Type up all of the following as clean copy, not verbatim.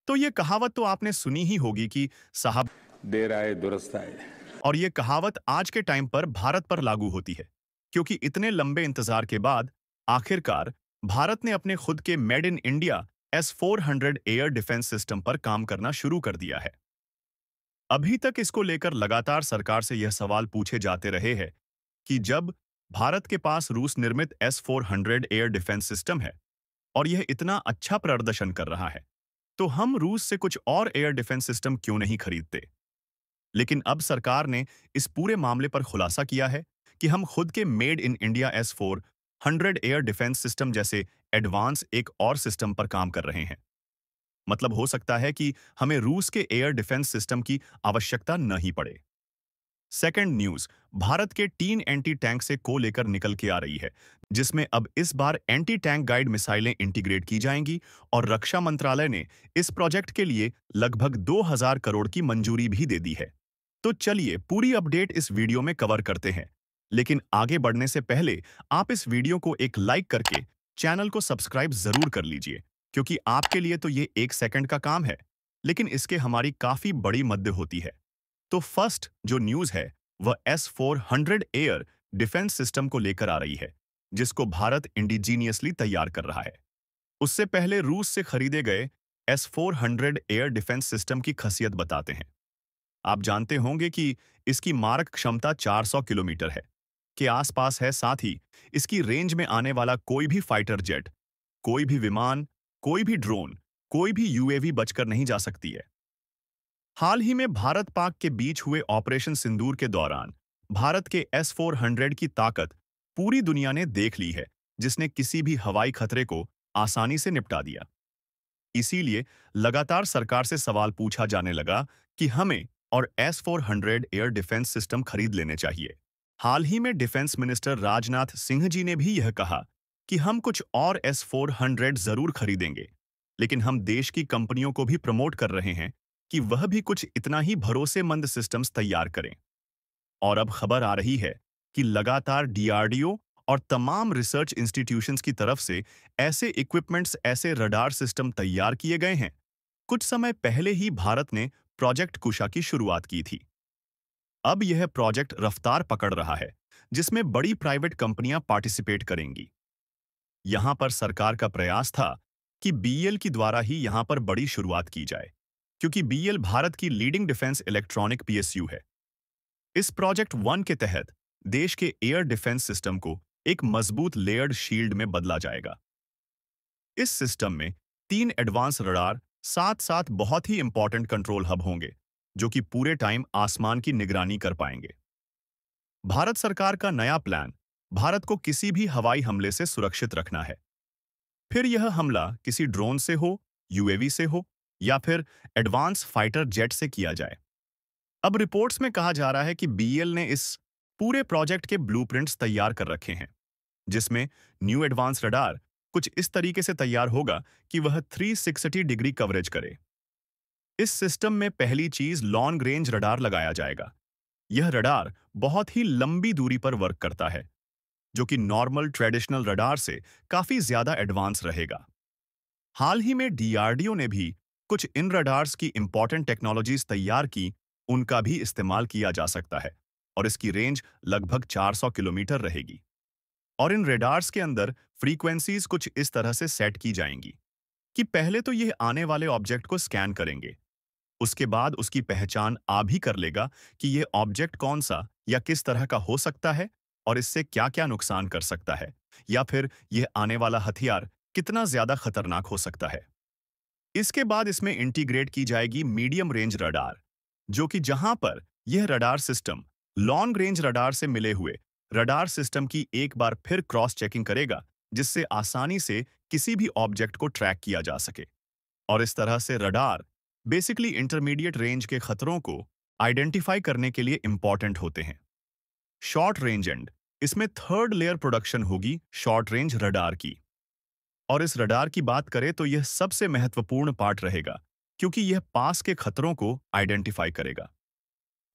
तो ये कहावत तो आपने सुनी ही होगी कि साहब। देर आए दुरुस्त आए। और ये कहावत आज के टाइम पर भारत पर लागू होती है, क्योंकि इतने लंबे इंतजार के बाद आखिरकार भारत ने अपने खुद के made in India S-400 air defence system पर काम करना शुरू कर दिया है। अभी तक इसको लेकर लगातार सरकार से यह सवाल पूछे जाते रहे हैं कि जब भारत के पास रूस निर्मित S-400 एयर डिफेंस सिस्टम है और यह इतना अच्छा प्रदर्शन कर रहा है, तो हम रूस से कुछ और एयर डिफेंस सिस्टम क्यों नहीं खरीदते। लेकिन अब सरकार ने इस पूरे मामले पर खुलासा किया है कि हम खुद के made in India S-400 air defence system जैसे एडवांस एक और सिस्टम पर काम कर रहे हैं। मतलब हो सकता है कि हमें रूस के एयर डिफेंस सिस्टम की आवश्यकता नहीं पड़े। सेकंड न्यूज, भारत के 3 एंटी टैंक से को लेकर निकल के आ रही है, जिसमें अब इस बार एंटी टैंक गाइड मिसाइलें इंटीग्रेट की जाएंगी और रक्षा मंत्रालय ने इस प्रोजेक्ट के लिए लगभग 2000 करोड़ की मंजूरी भी दे दी है। तो चलिए पूरी अपडेट इस वीडियो में कवर करते हैं। लेकिन आगे बढ़ने से पहले आप इस वीडियो को एक लाइक करके चैनल को सब्सक्राइब जरूर कर लीजिए, क्योंकि आपके लिए तो ये 1 सेकंड का काम है, लेकिन इसके हमारी काफी बड़ी मदद होती है। तो फर्स्ट जो न्यूज है वह S-400 एयर डिफेंस सिस्टम को लेकर आ रही है, जिसको भारत इंडिजीनियसली तैयार कर रहा है। उससे पहले रूस से खरीदे गए S-400 एयर डिफेंस सिस्टम की खासियत बताते हैं। आप जानते होंगे कि इसकी मारक क्षमता 400 किलोमीटर है के आसपास है। साथ ही इसकी रेंज में आने वाला कोई भी फाइटर जेट, कोई भी विमान, कोई भी ड्रोन, कोई भी यूएवी बचकर नहीं जा सकती है। हाल ही में भारत पाक के बीच हुए ऑपरेशन सिंदूर के दौरान भारत के S-400 की ताकत पूरी दुनिया ने देख ली है, जिसने किसी भी हवाई खतरे को आसानी से निपटा दिया। इसीलिए लगातार सरकार से सवाल पूछा जाने लगा कि हमें और S-400 एयर डिफेंस सिस्टम खरीद लेने चाहिए। हाल ही में डिफेंस मिनिस्टर राजनाथ सिंह जी ने भी यह कहा कि हम कुछ और S-400 जरूर खरीदेंगे, लेकिन हम देश की कंपनियों को भी प्रमोट कर रहे हैं कि वह भी कुछ इतना ही भरोसेमंद सिस्टम्स तैयार करें। और अब खबर आ रही है कि लगातार DRDO और तमाम रिसर्च इंस्टीट्यूशंस की तरफ से ऐसे इक्विपमेंट्स, ऐसे रडार सिस्टम तैयार किए गए हैं। कुछ समय पहले ही भारत ने प्रोजेक्ट कुशा की शुरुआत की थी। अब यह प्रोजेक्ट रफ्तार पकड़ रहा है, जिसमें बड़ी प्राइवेट कंपनियां पार्टिसिपेट करेंगी। यहां पर सरकार का प्रयास था कि BEL की द्वारा ही यहां पर बड़ी शुरुआत की जाए, क्योंकि BEL भारत की लीडिंग डिफेंस इलेक्ट्रॉनिक PSU है। इस प्रोजेक्ट 1 के तहत देश के एयर डिफेंस सिस्टम को एक मजबूत लेयर्ड शील्ड में बदला जाएगा। इस सिस्टम में 3 एडवांस रडार साथ साथ बहुत ही इंपॉर्टेंट कंट्रोल हब होंगे, जो कि पूरे टाइम आसमान की निगरानी कर पाएंगे। भारत सरकार का नया प्लान भारत को किसी भी हवाई हमले से सुरक्षित रखना है, फिर यह हमला किसी ड्रोन से हो, UAV से हो या फिर एडवांस फाइटर जेट से किया जाए। अब रिपोर्ट्स में कहा जा रहा है कि BEL ने इस पूरे प्रोजेक्ट के ब्लूप्रिंट्स तैयार कर रखे हैं, जिसमें न्यू एडवांस रडार कुछ इस तरीके से तैयार होगा कि वह 360 डिग्री कवरेज करे। इस सिस्टम में पहली चीज लॉन्ग रेंज रडार लगाया जाएगा। यह रडार बहुत ही लंबी दूरी पर वर्क करता है, जो कि नॉर्मल ट्रेडिशनल रडार से काफी ज्यादा एडवांस रहेगा। हाल ही में DRDO ने भी कुछ इन रडार्स की इंपॉर्टेंट टेक्नोलॉजीज तैयार की, उनका भी इस्तेमाल किया जा सकता है और इसकी रेंज लगभग 400 किलोमीटर रहेगी। और इन रडार्स के अंदर फ्रीक्वेंसीज कुछ इस तरह से सेट की जाएंगी कि पहले तो यह आने वाले ऑब्जेक्ट को स्कैन करेंगे, उसके बाद उसकी पहचान आ भी कर लेगा कि यह ऑब्जेक्ट कौन सा या किस तरह का हो सकता है और इससे क्या-क्या नुकसान कर सकता है, या फिर यह आने वाला हथियार कितना ज्यादा खतरनाक हो सकता है। इसके बाद इसमें इंटीग्रेट की जाएगी मीडियम रेंज रडार, जो कि जहां पर यह radar system long range radar से मिले हुए रडार सिस्टम की एक बार फिर क्रॉस चेकिंग करेगा, जिससे आसानी से किसी भी ऑब्जेक्ट को ट्रैक किया जा सके। और इस तरह से रडार बेसिकली इंटरमीडिएट रेंज के खतरों को आइडेंटिफाई करने के लिए इंपॉर्टेंट होते हैं। शॉर्ट रेंज एंड, इसमें थर्ड लेयर प्रोडक्शन होगी शॉर्ट रेंज रडार की। और इस रडार की बात करें तो यह सबसे महत्वपूर्ण पार्ट रहेगा, क्योंकि यह पास के खतरों को आइडेंटिफाई करेगा।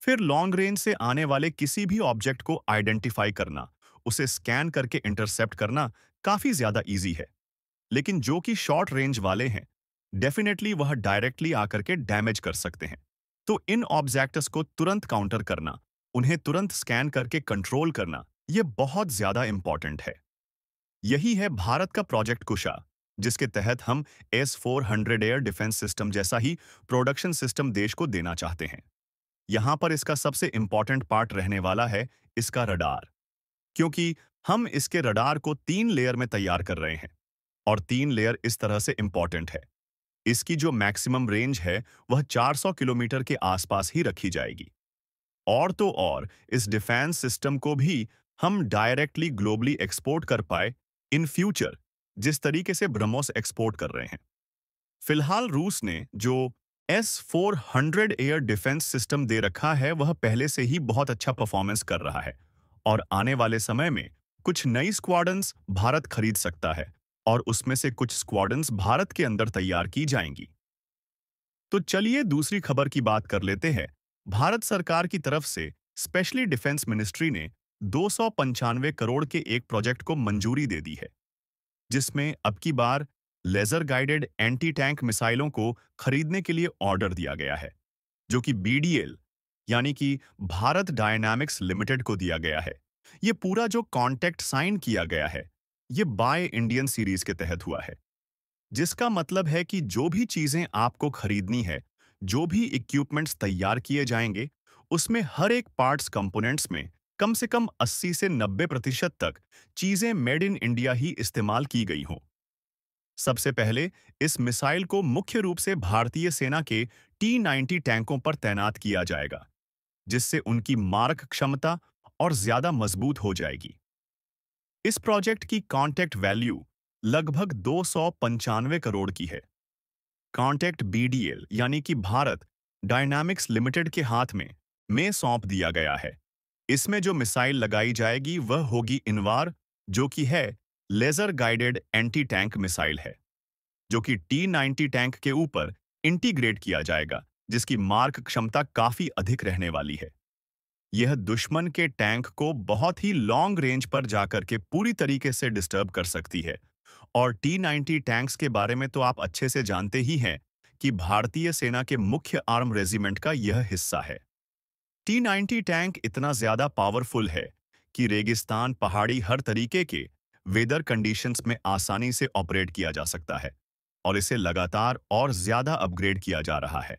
फिर लॉन्ग रेंज से आने वाले किसी भी ऑब्जेक्ट को आइडेंटिफाई करना, उसे स्कैन करके इंटरसेप्ट करना काफी ज्यादा इजी है। लेकिन जो कि शॉर्ट रेंज वाले हैं, डेफिनेटली वह डायरेक्टली आकर के डैमेज कर सकते हैं। तो इन ऑब्जेक्ट्स को तुरंत काउंटर करना, उन्हें तुरंत स्कैन करके कंट्रोल करना, यह बहुत ज्यादा इंपॉर्टेंट है। यही है भारत का प्रोजेक्ट कुशा, जिसके तहत हम S-400 एयर डिफेंस सिस्टम जैसा ही प्रोडक्शन सिस्टम देश को देना चाहते हैं। यहां पर इसका सबसे इंपॉर्टेंट पार्ट रहने वाला है इसका रडार, क्योंकि हम इसके रडार को 3 लेयर में तैयार कर रहे हैं, और 3 लेयर इस तरह से इंपॉर्टेंट है। इसकी जो मैक्सिमम रेंज है वह 400 किलोमीटर के आसपास ही रखी जाएगी। और तो और इस डिफेंस सिस्टम को भी हम डायरेक्टली ग्लोबली एक्सपोर्ट कर पाए इन फ्यूचर, जिस तरीके से ब्रह्मोस एक्सपोर्ट कर रहे हैं। फिलहाल रूस ने जो S-400 एयर डिफेंस सिस्टम दे रखा है वह पहले से ही बहुत अच्छा परफॉर्मेंस कर रहा है, और आने वाले समय में कुछ नई स्क्वाड्रंस भारत खरीद सकता है, और उसमें से कुछ स्क्वाड्रंस भारत के अंदर तैयार की जाएंगी। तो चलिए दूसरी खबर की बात कर लेते हैं। भारत सरकार की तरफ से स्पेशली डिफेंस मिनिस्ट्री ने 295 करोड़ के एक प्रोजेक्ट को मंजूरी दे दी है, जिसमें अब की बार लेजर गाइडेड एंटी टैंक मिसाइलों को खरीदने के लिए ऑर्डर दिया गया है, जो कि BDL यानी कि भारत डायनामिक्स लिमिटेड को दिया गया है। ये पूरा जो कॉन्ट्रैक्ट साइन किया गया है, ये बाय इंडियन सीरीज के तहत हुआ है, जिसका मतलब है कि जो भी चीजें आपको खरीदनी है, जो भी इक्विपमेंट्स तैयार किए जाएंगे, उसमें हर एक पार्ट्स कंपोनेंट्स में कम से कम 80 से 90% तक चीजें मेड इन इंडिया ही इस्तेमाल की गई हों। सबसे पहले इस मिसाइल को मुख्य रूप से भारतीय सेना के T-90 टैंकों पर तैनात किया जाएगा, जिससे उनकी मारक क्षमता और ज्यादा मजबूत हो जाएगी। इस प्रोजेक्ट की कॉन्ट्रैक्ट वैल्यू लगभग 295 करोड़ की है। कॉन्ट्रैक्ट BDL यानी कि भारत डायनामिक्स लिमिटेड के हाथ में सौंप दिया गया है। इसमें जो मिसाइल लगाई जाएगी वह होगी इनवार, जो कि है laser guided anti tank missile है, जो कि T-90 टैंक के ऊपर इंटीग्रेट किया जाएगा, जिसकी मार्क क्षमता काफी अधिक रहने वाली है। यह दुश्मन के टैंक को बहुत ही लॉन्ग रेंज पर जाकर के पूरी तरीके से डिस्टर्ब कर सकती है। और T-90 टैंक्स के बारे में तो आप अच्छे से जानते ही हैं कि भारतीय सेना के मुख्य आर्म रेजिमेंट का यह हिस्सा है। T-90 टैंक इतना ज्यादा पावरफुल है कि रेगिस्तान, पहाड़ी, हर तरीके के वेदर कंडीशंस में आसानी से ऑपरेट किया जा सकता है, और इसे लगातार और ज्यादा अपग्रेड किया जा रहा है।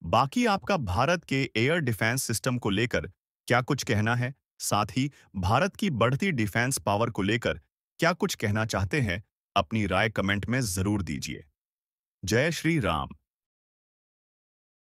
बाकी आपका भारत के एयर डिफेंस सिस्टम को लेकर क्या कुछ कहना है? साथ ही भारत की बढ़ती डिफेंस पावर को लेकर क्या कुछ कहना चाहते हैं? अपनी राय कमेंट में जरूर दीजिए। जय श्री राम।